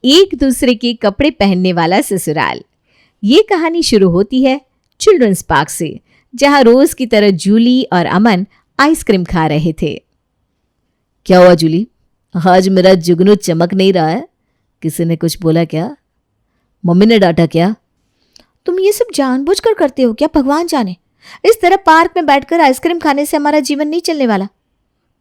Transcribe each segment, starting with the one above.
एक दूसरे के कपड़े पहनने वाला ससुराल। ये कहानी शुरू होती है चिल्ड्रंस पार्क से, जहां रोज की तरह जूली और अमन आइसक्रीम खा रहे थे। क्या हुआ जूली, आज मेरा जुगनू चमक नहीं रहा है? किसी ने कुछ बोला क्या? मम्मी ने डांटा क्या? तुम ये सब जानबूझकर करते हो क्या? भगवान जाने। इस तरह पार्क में बैठकर आइसक्रीम खाने से हमारा जीवन नहीं चलने वाला।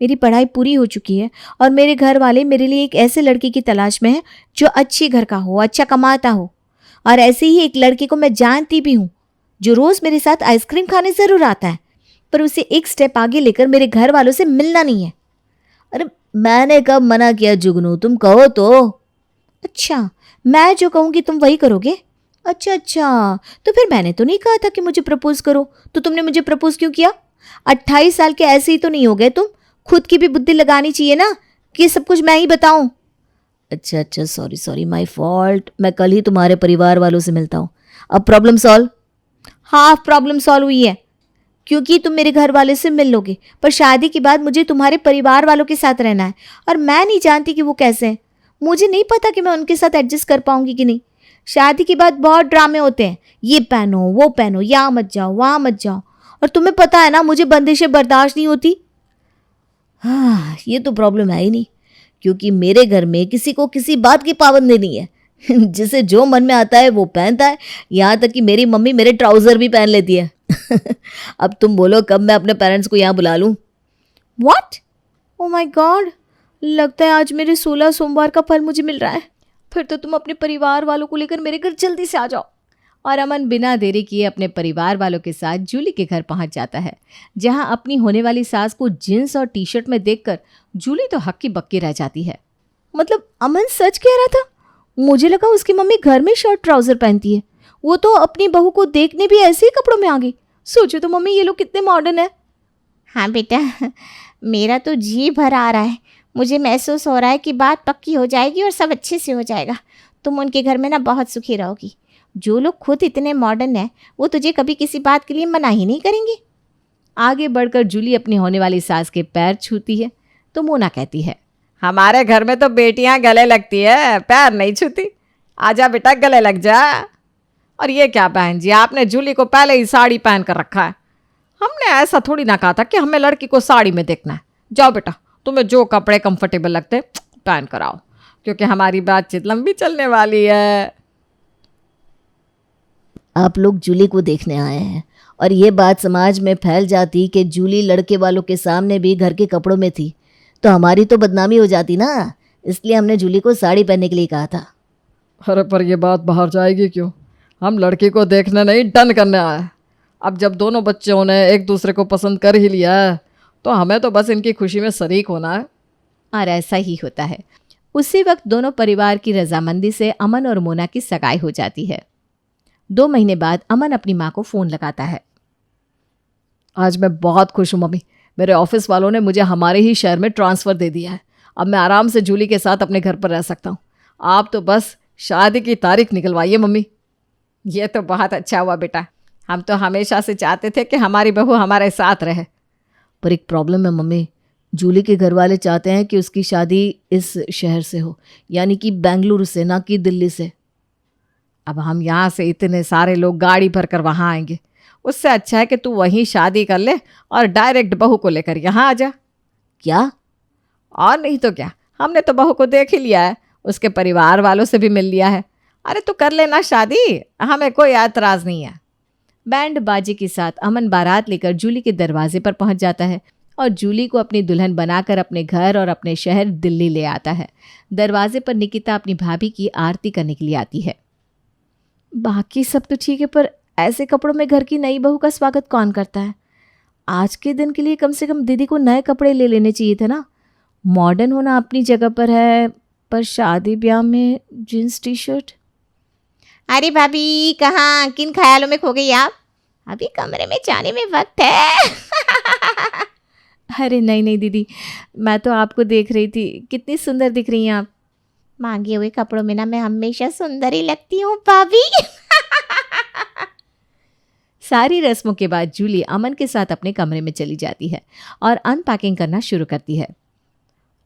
मेरी पढ़ाई पूरी हो चुकी है और मेरे घर वाले मेरे लिए एक ऐसे लड़के की तलाश में है जो अच्छी घर का हो, अच्छा कमाता हो। और ऐसे ही एक लड़के को मैं जानती भी हूँ जो रोज मेरे साथ आइसक्रीम खाने जरूर आता है, पर उसे एक स्टेप आगे लेकर मेरे घर वालों से मिलना नहीं है। अरे मैंने कब मना किया जुगनू, तुम कहो तो। अच्छा, मैं जो कहूँगी तुम वही करोगे? अच्छा, तो फिर मैंने तो नहीं कहा था कि मुझे प्रपोज करो, तो तुमने मुझे प्रपोज क्यों किया? 28 साल के ऐसे ही तो नहीं हो गए तुम? खुद की भी बुद्धि लगानी चाहिए ना कि सब कुछ मैं ही बताऊं। अच्छा, सॉरी माय फॉल्ट। मैं कल ही तुम्हारे परिवार वालों से मिलता हूँ। अब प्रॉब्लम सॉल्व? हाँ, प्रॉब्लम सॉल्व हुई है, क्योंकि तुम मेरे घर वाले से मिल लोगे, पर शादी के बाद मुझे तुम्हारे परिवार वालों के साथ रहना है और मैं नहीं जानती कि वो कैसे हैं। मुझे नहीं पता कि मैं उनके साथ एडजस्ट कर पाऊंगी कि नहीं। शादी के बाद बहुत ड्रामे होते हैं, ये पहनो, वो पहनो, यहाँ मत जाओ, वहाँ मत जाओ, और तुम्हें पता है ना मुझे बंदिशें बर्दाश्त नहीं होती। हाँ, ये तो प्रॉब्लम है ही नहीं, क्योंकि मेरे घर में किसी को किसी बात की पाबंदी नहीं है। जिसे जो मन में आता है वो पहनता है, यहाँ तक कि मेरी मम्मी मेरे ट्राउजर भी पहन लेती है। अब तुम बोलो कब मैं अपने पेरेंट्स को यहाँ बुला लूँ? What? Oh my God! लगता है आज मेरे 16 सोमवार का फल मुझे मिल रहा है। फिर तो तुम अपने परिवार वालों को लेकर मेरे घर जल्दी से आ जाओ। और अमन बिना देरी किए अपने परिवार वालों के साथ जूली के घर पहुंच जाता है, जहां अपनी होने वाली सास को जींस और टी शर्ट में देखकर जूली तो हक्की बक्की रह जाती है। मतलब अमन सच कह रहा था? मुझे लगा उसकी मम्मी घर में शर्ट ट्राउजर पहनती है। वो तो अपनी बहू को देखने भी ऐसे ही कपड़ों में आ गई। सोचो तो मम्मी, ये लोग कितने मॉडर्न है। हाँ बेटा, मेरा तो जी भर आ रहा है। मुझे महसूस हो रहा है कि बात पक्की हो जाएगी और सब अच्छे से हो जाएगा। तुम उनके घर में ना बहुत सुखी रहोगी। जो लोग खुद इतने मॉडर्न हैं वो तुझे कभी किसी बात के लिए मना ही नहीं करेंगे। आगे बढ़कर जूली अपनी होने वाली सास के पैर छूती है तो मोना कहती है, हमारे घर में तो बेटियां गले लगती है, पैर नहीं छूती। आजा बेटा, गले लग जा। और ये क्या बहन जी, आपने जूली को पहले ही साड़ी पहन कर रखा है। हमने ऐसा थोड़ी ना कहा था कि हमें लड़की को साड़ी में देखना है। जाओ बेटा, तुम्हें जो कपड़े कंफर्टेबल लगते पहन कर आओ, क्योंकि हमारी बातचीत लंबी चलने वाली है। आप लोग जूली को देखने आए हैं और ये बात समाज में फैल जाती कि जूली लड़के वालों के सामने भी घर के कपड़ों में थी, तो हमारी तो बदनामी हो जाती ना। इसलिए हमने जूली को साड़ी पहनने के लिए कहा था। अरे पर ये बात बाहर जाएगी क्यों? हम लड़की को देखने नहीं, डन करने आए। अब जब दोनों बच्चों ने एक दूसरे को पसंद कर ही लिया है तो हमें तो बस इनकी खुशी में शरीक होना है। और ऐसा ही होता है। उसी वक्त दोनों परिवार की रजामंदी से अमन और मोना की सगाई हो जाती है। 2 महीने बाद अमन अपनी माँ को फ़ोन लगाता है। आज मैं बहुत खुश हूँ मम्मी, मेरे ऑफिस वालों ने मुझे हमारे ही शहर में ट्रांसफ़र दे दिया है। अब मैं आराम से जूली के साथ अपने घर पर रह सकता हूँ। आप तो बस शादी की तारीख निकलवाइए मम्मी। ये तो बहुत अच्छा हुआ बेटा, हम तो हमेशा से चाहते थे कि हमारी बहू हमारे साथ रहे। पर एक प्रॉब्लम है मम्मी, जूली के घर वाले चाहते हैं कि उसकी शादी इस शहर से हो, यानी कि बेंगलुरु से, ना कि दिल्ली से। अब हम यहाँ से इतने सारे लोग गाड़ी भर कर वहाँ आएंगे, उससे अच्छा है कि तू वहीं शादी कर ले और डायरेक्ट बहू को लेकर यहाँ आ जा। क्या? और नहीं तो क्या, हमने तो बहू को देख ही लिया है, उसके परिवार वालों से भी मिल लिया है। अरे तू कर लेना शादी, हमें कोई एतराज़ नहीं है। बैंड बाजे के साथ अमन बारात लेकर जूली के दरवाजे पर पहुंच जाता है और जूली को अपनी दुल्हन बनाकर अपने घर और अपने शहर दिल्ली ले आता है। दरवाजे पर निकिता अपनी भाभी की आरती करने के लिए आती है। बाकी सब तो ठीक है, पर ऐसे कपड़ों में घर की नई बहू का स्वागत कौन करता है? आज के दिन के लिए कम से कम दीदी को नए कपड़े ले लेने चाहिए थे ना। मॉडर्न होना अपनी जगह पर है, पर शादी ब्याह में जीन्स टी शर्ट। अरे भाभी, कहाँ किन ख्यालों में खो गई आप? अभी कमरे में जाने में वक्त है। अरे नहीं दीदी, मैं तो आपको देख रही थी, कितनी सुंदर दिख रही हैं आप। मांगे हुए कपड़ों में ना मैं हमेशा सुंदर ही लगती हूँ भाभी। सारी रस्मों के बाद जूली अमन के साथ अपने कमरे में चली जाती है और अनपैकिंग करना शुरू करती है।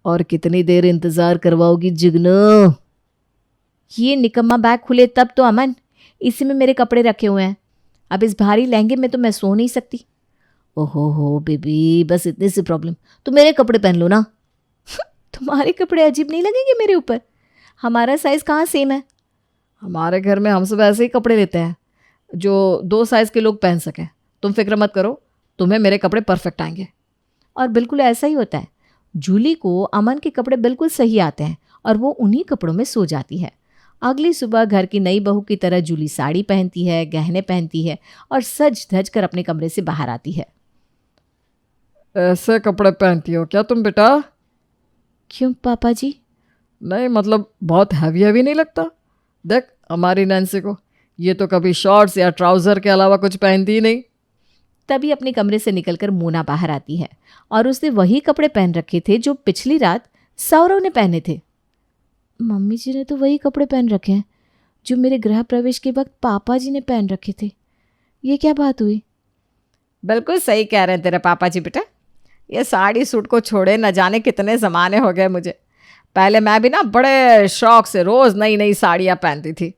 और कितनी देर इंतजार करवाओगी जुगनू? ये निकम्मा बैग खुले तब तो अमन, इसी में मेरे कपड़े रखे हुए हैं। अब इस भारी लहंगे में तो मैं सो नहीं सकती। ओहो हो बेबी, बस इतनी सी प्रॉब्लम, तो मेरे कपड़े पहन लो ना। तुम्हारे कपड़े अजीब नहीं लगेंगे मेरे ऊपर? हमारा साइज़ कहाँ सेम है? हमारे घर में हम सब ऐसे ही कपड़े लेते हैं जो 2 साइज़ के लोग पहन सकें। तुम फिक्र मत करो, तुम्हें मेरे कपड़े परफेक्ट आएंगे। और बिल्कुल ऐसा ही होता है। जूली को अमन के कपड़े बिल्कुल सही आते हैं और वो उन्हीं कपड़ों में सो जाती है। अगली सुबह घर की नई बहू की तरह जूली साड़ी पहनती है, गहने पहनती है और सज धज कर अपने कमरे से बाहर आती है। ऐसे कपड़े पहनती हो क्या तुम बेटा? क्यों पापा जी? नहीं मतलब बहुत हैवी हैवी नहीं लगता? देख हमारी नैन्सी को, ये तो कभी शॉर्ट्स या ट्राउज़र के अलावा कुछ पहनती ही नहीं। तभी अपने कमरे से निकलकर मोना बाहर आती है और उसने वही कपड़े पहन रखे थे जो पिछली रात सौरव ने पहने थे। मम्मी जी ने तो वही कपड़े पहन रखे हैं जो मेरे गृह प्रवेश के वक्त पापा जी ने पहन रखे थे। ये क्या बात हुई? बिल्कुल सही कह रहे हैं तेरे पापा जी बेटा। ये साड़ी सूट को छोड़े न जाने कितने ज़माने हो गए मुझे। पहले मैं भी ना बड़े शौक से रोज़ नई नई साड़ियाँ पहनती थी।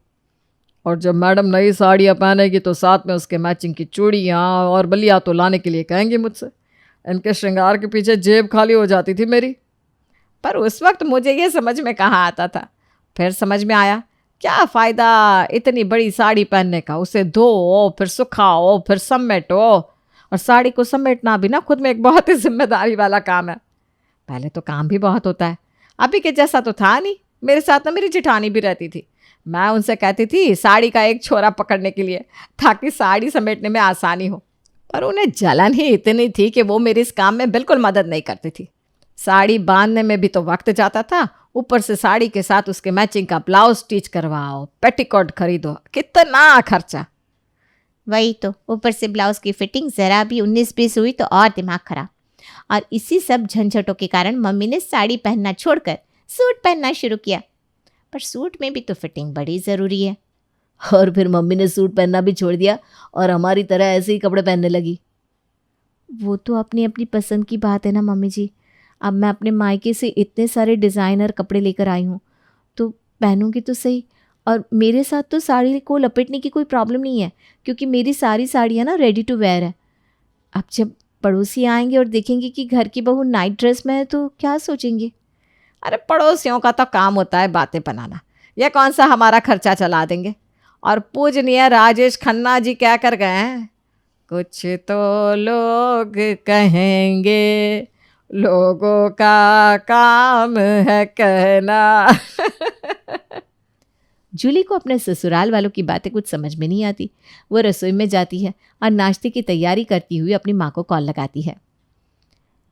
और जब मैडम नई साड़ियाँ पहनेगी तो साथ में उसके मैचिंग की चूड़ियाँ और बलिया तो लाने के लिए कहेंगी मुझसे। इनके श्रृंगार के पीछे जेब खाली हो जाती थी मेरी। पर उस वक्त मुझे ये समझ में कहाँ आता था। फिर समझ में आया क्या फ़ायदा इतनी बड़ी साड़ी पहनने का, उसे धो फिर सुखाओ फिर समेटो। और साड़ी को समेटना भी ना खुद में एक बहुत ही जिम्मेदारी वाला काम है। पहले तो काम भी बहुत होता है, अभी के जैसा तो था नहीं। मेरे साथ ना मेरी जेठानी भी रहती थी। मैं उनसे कहती थी साड़ी का एक छोरा पकड़ने के लिए, ताकि साड़ी समेटने में आसानी हो। पर उन्हें जलन ही इतनी थी कि वो मेरी इस काम में बिल्कुल मदद नहीं करती थी। साड़ी बांधने में भी तो वक्त जाता था, ऊपर से साड़ी के साथ उसके मैचिंग का ब्लाउज स्टिच करवाओ, पेटीकोट खरीदो, कितना खर्चा। वही तो, ऊपर से ब्लाउज़ की फिटिंग ज़रा भी 19-20 हुई तो और दिमाग खराब। और इसी सब झंझटों के कारण मम्मी ने साड़ी पहनना छोड़कर सूट पहनना शुरू किया। पर सूट में भी तो फिटिंग बड़ी ज़रूरी है। और फिर मम्मी ने सूट पहनना भी छोड़ दिया और हमारी तरह ऐसे ही कपड़े पहनने लगी। वो तो अपनी अपनी पसंद की बात है ना मम्मी जी। अब मैं अपने मायके से इतने सारे डिज़ाइनर कपड़े लेकर आई हूँ तो पहनूंगी तो सही। और मेरे साथ तो साड़ी को लपेटने की कोई प्रॉब्लम नहीं है, क्योंकि मेरी सारी साड़ियाँ ना रेडी टू वेयर है। अब जब पड़ोसी आएंगे और देखेंगे कि घर की बहू नाइट ड्रेस में है तो क्या सोचेंगे? अरे पड़ोसियों का तो काम होता है बातें बनाना, यह कौन सा हमारा खर्चा चला देंगे। और पूजनीय राजेश खन्ना जी क्या कर गए हैं, कुछ तो लोग कहेंगे, लोगों का काम है कहना। जूली को अपने ससुराल वालों की बातें कुछ समझ में नहीं आती। वो रसोई में जाती है और नाश्ते की तैयारी करती हुई अपनी माँ को कॉल लगाती है।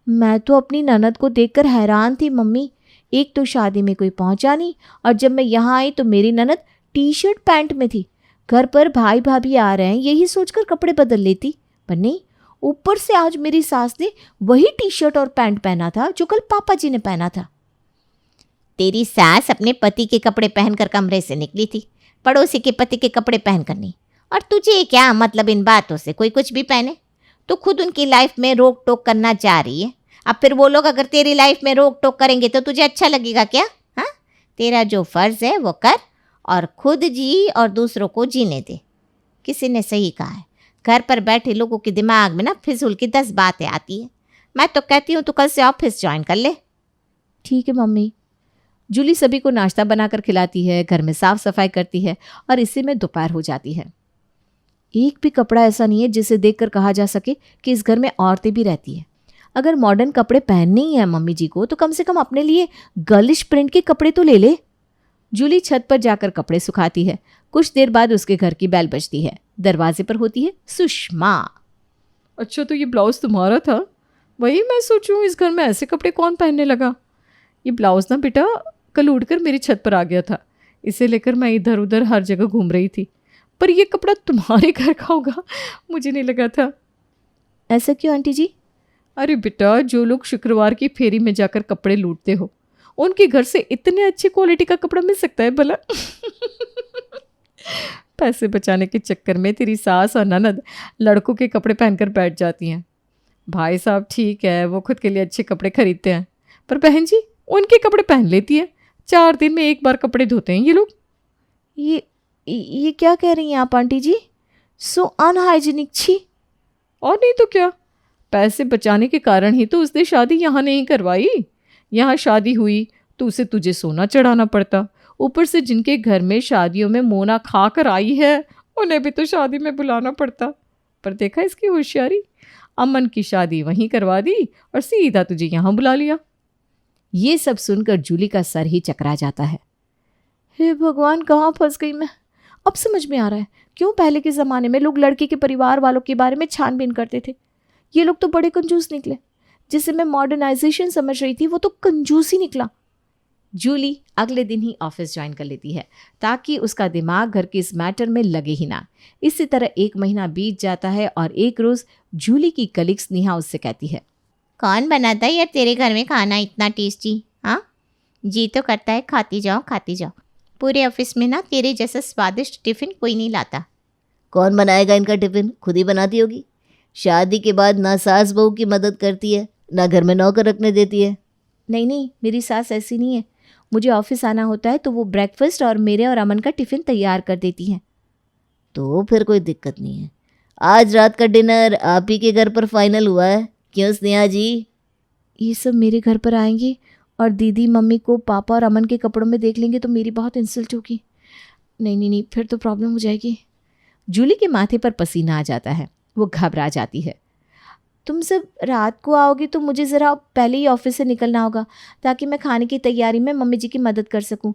मैं तो अपनी ननद को देखकर हैरान थी मम्मी। एक तो शादी में कोई पहुंचा नहीं और जब मैं यहाँ आई तो मेरी ननद टी शर्ट पैंट में थी। घर पर भाई भाभी आ रहे हैं यही सोचकर कपड़े बदल लेती, पर नहीं, ऊपर से आज मेरी सास ने वही टी शर्ट और पैंट पहना था जो कल पापा जी ने पहना था। तेरी सास अपने पति के कपड़े पहनकर कमरे से निकली थी, पड़ोसी के पति के कपड़े पहनकर नहीं। और तुझे क्या मतलब इन बातों से? कोई कुछ भी पहने, तो खुद उनकी लाइफ में रोक टोक करना चाह रही है। अब फिर वो लोग अगर तेरी लाइफ में रोक टोक करेंगे तो तुझे अच्छा लगेगा क्या? हाँ, तेरा जो फ़र्ज़ है वो कर और खुद जी और दूसरों को जीने दे। किसी ने सही कहा है, घर पर बैठे लोगों के दिमाग में ना फिजूल की 10 बातें आती है। मैं तो कहती हूँ तू कल से ऑफिस ज्वाइन कर ले। ठीक है मम्मी। जूली सभी को नाश्ता बनाकर खिलाती है, घर में साफ सफाई करती है और इसी में दोपहर हो जाती है। एक भी कपड़ा ऐसा नहीं है जिसे देखकर कहा जा सके कि इस घर में औरतें भी रहती हैं। अगर मॉडर्न कपड़े पहनने ही हैं मम्मी जी को तो कम से कम अपने लिए गर्लिश प्रिंट के कपड़े तो ले ले। जूली छत पर जाकर कपड़े सुखाती है। कुछ देर बाद उसके घर की बेल बजती है। दरवाजे पर होती है सुषमा। अच्छा तो ये ब्लाउज़ तुम्हारा था? वही मैं सोचूं इस घर में ऐसे कपड़े कौन पहनने लगा। ये ब्लाउज़ ना बेटा कल उड़कर मेरी छत पर आ गया था, इसे लेकर मैं इधर उधर हर जगह घूम रही थी। पर ये कपड़ा तुम्हारे घर का होगा मुझे नहीं लगा था। ऐसा क्यों आंटी जी? अरे बेटा, जो लोग शुक्रवार की फेरी में जाकर कपड़े लूटते हो उनके घर से इतने अच्छी क्वालिटी का कपड़ा मिल सकता है भला? पैसे बचाने के चक्कर में तेरी सास और ननद लड़कों के कपड़े पहनकर बैठ जाती हैं। भाई साहब ठीक है, वो खुद के लिए अच्छे कपड़े खरीदते हैं, पर बहन जी उनके कपड़े पहन लेती है। 4 दिन में एक बार कपड़े धोते हैं ये लोग। ये क्या कह रही हैं आप आंटी जी? सो अनहाइजीनिक, छी। और नहीं तो क्या, पैसे बचाने के कारण ही तो उसने शादी यहाँ नहीं करवाई। यहाँ शादी हुई तो उसे तुझे सोना चढ़ाना पड़ता। ऊपर से जिनके घर में शादियों में मोना खा कर आई है उन्हें भी तो शादी में बुलाना पड़ता। पर देखा इसकी होशियारी, अमन की शादी वहीं करवा दी और सीधा तुझे यहाँ बुला लिया। ये सब सुनकर जूली का सर ही चकरा जाता है। हे भगवान, कहाँ फंस गई मैं। अब समझ में आ रहा है क्यों पहले के ज़माने में लोग लड़के के परिवार वालों के बारे में छानबीन करते थे। ये लोग तो बड़े कंजूस निकले। जिसे मैं मॉडर्नाइजेशन समझ रही थी वो तो कंजूस ही निकला। जूली अगले दिन ही ऑफिस ज्वाइन कर लेती है ताकि उसका दिमाग घर के इस मैटर में लगे ही ना। इसी तरह 1 महीना बीत जाता है और एक रोज़ जूली की कलीग स्नेहा उससे कहती है, कौन बनाता है यार तेरे घर में खाना इतना टेस्टी? हाँ, जी तो करता है खाती जाओ खाती जाओ। पूरे ऑफिस में ना तेरे जैसा स्वादिष्ट टिफ़िन कोई नहीं लाता। कौन बनाएगा इनका टिफ़िन? खुद ही बनाती होगी। शादी के बाद ना सास बहू की मदद करती है ना घर में नौकर रखने देती है। नहीं, मेरी सास ऐसी नहीं है। मुझे ऑफिस आना होता है तो वो ब्रेकफास्ट और मेरे और अमन का टिफ़िन तैयार कर देती हैं। तो फिर कोई दिक्कत नहीं है। आज रात का डिनर आप ही के घर पर फाइनल हुआ है, क्यों स्नेहा जी? ये सब मेरे घर पर आएंगे और दीदी मम्मी को पापा और अमन के कपड़ों में देख लेंगे तो मेरी बहुत इंसल्ट होगी। नहीं, फिर तो प्रॉब्लम हो जाएगी। जूली के माथे पर पसीना आ जाता है। वो घबरा जाती है। तुम सब रात को आओगे तो मुझे ज़रा पहले ही ऑफिस से निकलना होगा ताकि मैं खाने की तैयारी में मम्मी जी की मदद कर सकूं।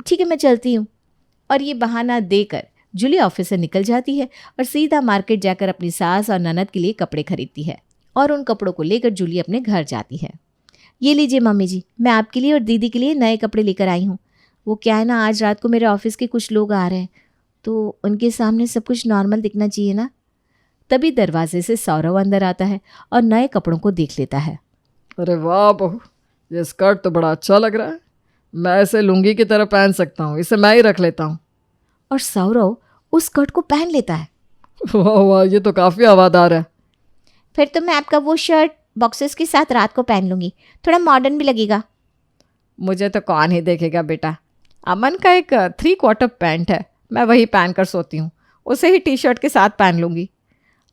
ठीक है, मैं चलती हूँ। और ये बहाना देकर जूली ऑफिस से निकल जाती है और सीधा मार्केट जाकर अपनी सास और ननद के लिए कपड़े खरीदती है और उन कपड़ों को लेकर जूली अपने घर जाती है। ये लीजिए मम्मी जी, मैं आपके लिए और दीदी के लिए नए कपड़े लेकर आई हूँ। वो क्या है ना, आज रात को मेरे ऑफिस के कुछ लोग आ रहे हैं तो उनके सामने सब कुछ नॉर्मल दिखना चाहिए ना। तभी दरवाजे से सौरव अंदर आता है और नए कपड़ों को देख लेता है। अरे वाह बहू, ये स्कर्ट तो बड़ा अच्छा लग रहा है। मैं इसे लुंगी की तरह पहन सकता हूँ, इसे मैं ही रख लेता हूँ। और सौरव उस स्कर्ट को पहन लेता है। वाह वाह, ये तो काफ़ी हवादार है। फिर तो मैं आपका वो शर्ट बॉक्सेस के साथ रात को पहन लूँगी, थोड़ा मॉडर्न भी लगेगा। मुझे तो कौन ही देखेगा बेटा। अमन का एक 3/4 पैंट है, मैं वही पहन कर सोती हूँ, उसे ही टी शर्ट के साथ पहन लूँगी।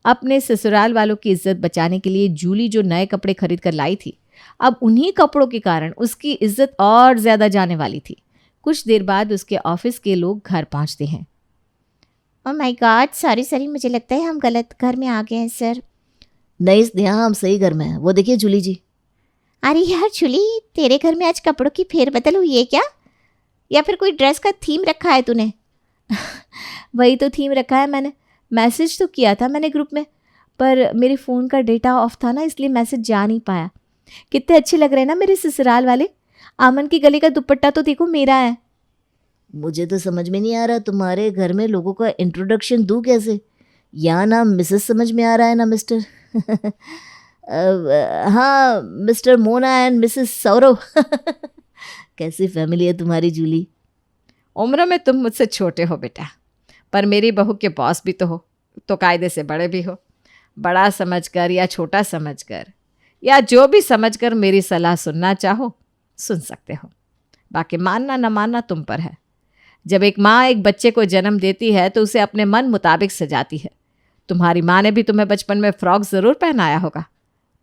अपने ससुराल वालों की इज्जत बचाने के लिए जूली जो नए कपड़े खरीद कर लाई थी, अब उन्हीं कपड़ों के कारण उसकी इज्जत और ज़्यादा जाने वाली थी। कुछ देर बाद उसके ऑफिस के लोग घर पहुँचते हैं। ओह माय गॉड, सॉरी, मुझे लगता है हम गलत घर में आ गए हैं सर। नहीं स्नेहा, हम सही घर में हैं। वो देखिए जूली जी। अरे यार जूली, तेरे घर में आज कपड़ों की फेरबदल हुई है क्या? या फिर कोई ड्रेस का थीम रखा है तूने? वही तो थीम रखा है मैंने। मैसेज तो किया था मैंने ग्रुप में, पर मेरे फ़ोन का डेटा ऑफ था ना, इसलिए मैसेज जा नहीं पाया। कितने अच्छे लग रहे हैं ना मेरे ससुराल वाले। अमन की गले का दुपट्टा तो देखो मेरा है। मुझे तो समझ में नहीं आ रहा तुम्हारे घर में लोगों का इंट्रोडक्शन दूँ कैसे। यहाँ ना मिसेस समझ में आ रहा है ना मिस्टर। हाँ, mister Mona and Mrs Saurav. कैसी फैमिली है तुम्हारी जूली। उम्र में तुम मुझसे छोटे हो बेटा, पर मेरी बहू के बॉस भी तो हो, तो कायदे से बड़े भी हो। बड़ा समझकर या छोटा समझकर या जो भी समझकर मेरी सलाह सुनना चाहो सुन सकते हो, बाकी मानना न मानना तुम पर है। जब एक माँ एक बच्चे को जन्म देती है तो उसे अपने मन मुताबिक सजाती है। तुम्हारी माँ ने भी तुम्हें बचपन में फ्रॉक ज़रूर पहनाया होगा,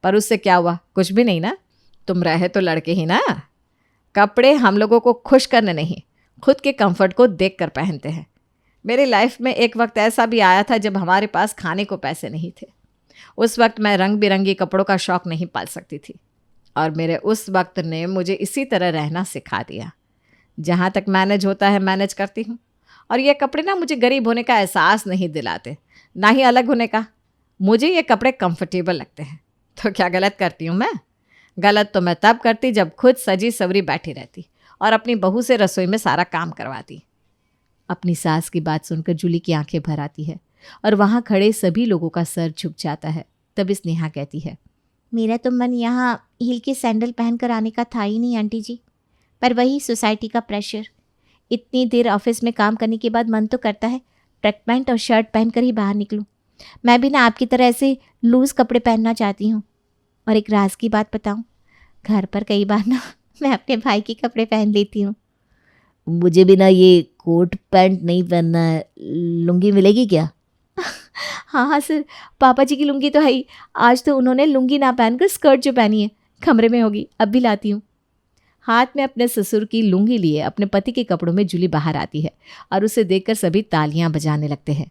पर उससे क्या हुआ? कुछ भी नहीं ना। तुम रहे तो लड़के ही ना। कपड़े हम लोगों को खुश करने नहीं, खुद के कंफर्ट को देख कर पहनते हैं। मेरी लाइफ में एक वक्त ऐसा भी आया था जब हमारे पास खाने को पैसे नहीं थे। उस वक्त मैं रंग बिरंगी कपड़ों का शौक़ नहीं पाल सकती थी, और मेरे उस वक्त ने मुझे इसी तरह रहना सिखा दिया। जहाँ तक मैनेज होता है मैनेज करती हूँ, और ये कपड़े ना मुझे गरीब होने का एहसास नहीं दिलाते, ना ही अलग होने का। मुझे ये कपड़े कंफर्टेबल लगते हैं। तो क्या गलत करती हूँ मैं? गलत तो मैं तब करती जब खुद सजी सवरी बैठी रहती और अपनी बहू से रसोई में सारा काम करवाती। अपनी सास की बात सुनकर जूली की आंखें भर आती है और वहाँ खड़े सभी लोगों का सर झुक जाता है। तब स्नेहा कहती है, मेरा तो मन यहाँ हील के सैंडल पहन कर आने का था ही नहीं आंटी जी, पर वही सोसाइटी का प्रेशर। इतनी देर ऑफिस में काम करने के बाद मन तो करता है ट्रैक पैंट और शर्ट पहन कर ही बाहर निकलूं। मैं भी ना आपकी तरह ऐसे लूज़ कपड़े पहनना चाहती हूँ। और एक राज की बात बताऊँ, घर पर कई बार ना मैं अपने भाई के कपड़े पहन लेती हूँ। मुझे भी ना ये कोट पैंट नहीं पहनना है, लुंगी मिलेगी क्या? हाँ हाँ सर, पापा जी की लुंगी तो है ही। आज तो उन्होंने लुंगी ना पहनकर स्कर्ट जो पहनी है कमरे में होगी, अब भी लाती हूँ। हाथ में अपने ससुर की लुंगी लिए अपने पति के कपड़ों में जूली बाहर आती है और उसे देखकर सभी तालियां बजाने लगते हैं।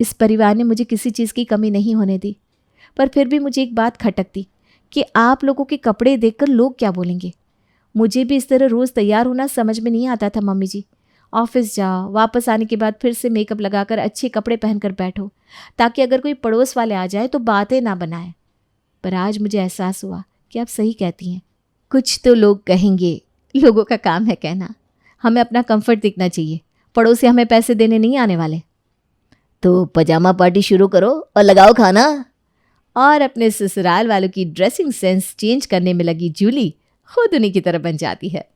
इस परिवार ने मुझे किसी चीज़ की कमी नहीं होने दी, पर फिर भी मुझे एक बात खटकती कि आप लोगों के कपड़े देखकर लोग क्या बोलेंगे। मुझे भी इस तरह रोज़ तैयार होना समझ में नहीं आता था मम्मी जी। ऑफिस जाओ, वापस आने के बाद फिर से मेकअप लगाकर अच्छे कपड़े पहनकर बैठो ताकि अगर कोई पड़ोस वाले आ जाए तो बातें ना बनाए। पर आज मुझे एहसास हुआ कि आप सही कहती हैं। कुछ तो लोग कहेंगे, लोगों का काम है कहना। हमें अपना कंफर्ट दिखना चाहिए, पड़ोसी हमें पैसे देने नहीं आने वाले। तो पजामा पार्टी शुरू करो और लगाओ खाना। और अपने ससुराल वालों की ड्रेसिंग सेंस चेंज करने में लगी जूली खुद उन्हीं की तरह बन जाती है।